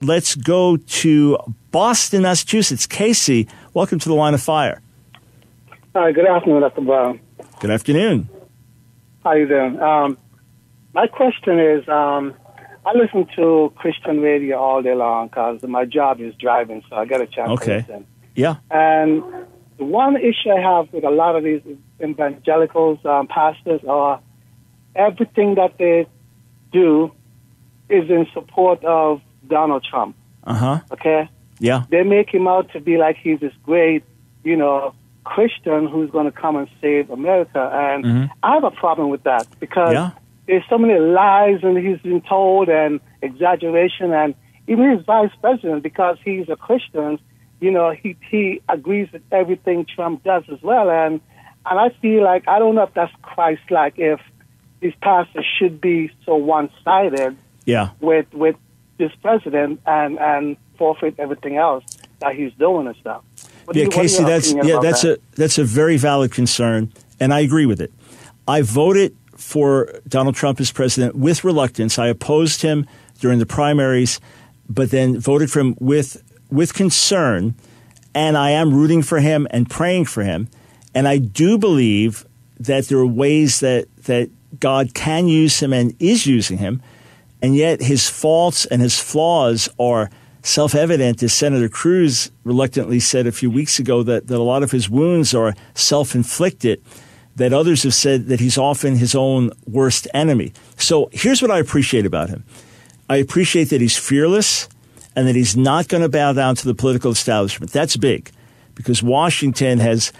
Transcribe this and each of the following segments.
let's go to Boston, Massachusetts. Casey, welcome to the Line of Fire. Hi, good afternoon, Dr. Brown. Good afternoon. How you doing? My question is, I listen to Christian radio all day long because my job is driving, so I get a chance to listen. Yeah. And the one issue I have with a lot of these evangelicals, pastors, are everything that they do is in support of Donald Trump. Uh-huh. Okay? Yeah. They make him out to be like he's this great, Christian who's going to come and save America. And I have a problem with that because there's so many lies and he's been told and exaggeration. And even his vice president, because he's a Christian, he agrees with everything Trump does as well. And I feel like, I don't know if that's Christ-like, if these pastors should be so one-sided with this president and forfeit everything else that he's doing and stuff. Casey, that's a very valid concern, and I agree with it. I voted for Donald Trump as president with reluctance. I opposed him during the primaries, but then voted for him with concern, and I am rooting for him and praying for him. And I do believe that there are ways that God can use him and is using him, and yet his faults and his flaws are self-evident, as Senator Cruz reluctantly said a few weeks ago, that a lot of his wounds are self-inflicted, that others have said that he's often his own worst enemy. So here's what I appreciate about him. I appreciate that he's fearless and that he's not going to bow down to the political establishment. That's big, because Washington has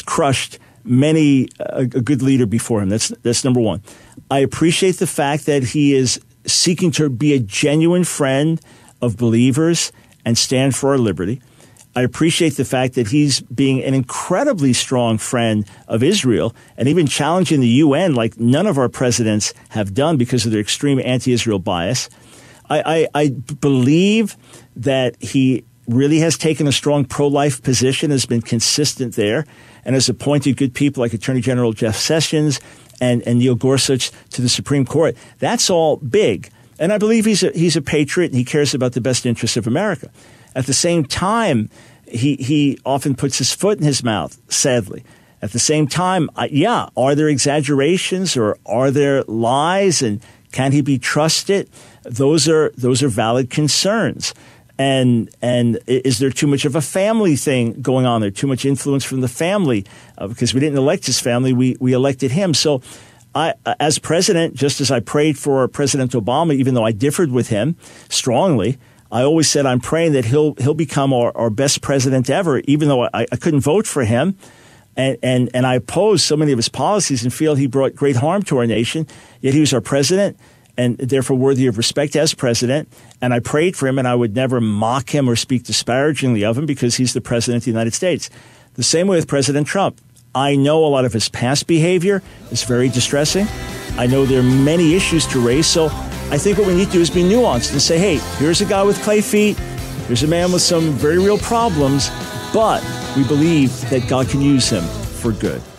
crushed many a good leader before him. That's number one. I appreciate the fact that he is seeking to be a genuine friend of believers and stand for our liberty. I appreciate the fact that he's being an incredibly strong friend of Israel and even challenging the UN like none of our presidents have done because of their extreme anti-Israel bias. I believe that he really has taken a strong pro-life position, has been consistent there, and has appointed good people like Attorney General Jeff Sessions and Neil Gorsuch to the Supreme Court. That's all big. And I believe he's a patriot and he cares about the best interests of America. At the same time, he often puts his foot in his mouth, sadly. At the same time, are there exaggerations or are there lies, and can he be trusted? Those are valid concerns. And is there too much of a family thing going on there? Too much influence from the family? Because we didn't elect his family, we elected him. So as president, just as I prayed for President Obama, even though I differed with him strongly, I always said I'm praying that he'll become our best president ever, even though I couldn't vote for him. And I opposed so many of his policies and feel he brought great harm to our nation, yet he was our president and therefore worthy of respect as president. And I prayed for him, and I would never mock him or speak disparagingly of him because he's the president of the United States. The same way with President Trump. I know a lot of his past behavior is very distressing. I know there are many issues to raise. So I think what we need to do is be nuanced and say, hey, here's a guy with clay feet. Here's a man with some very real problems, but we believe that God can use him for good.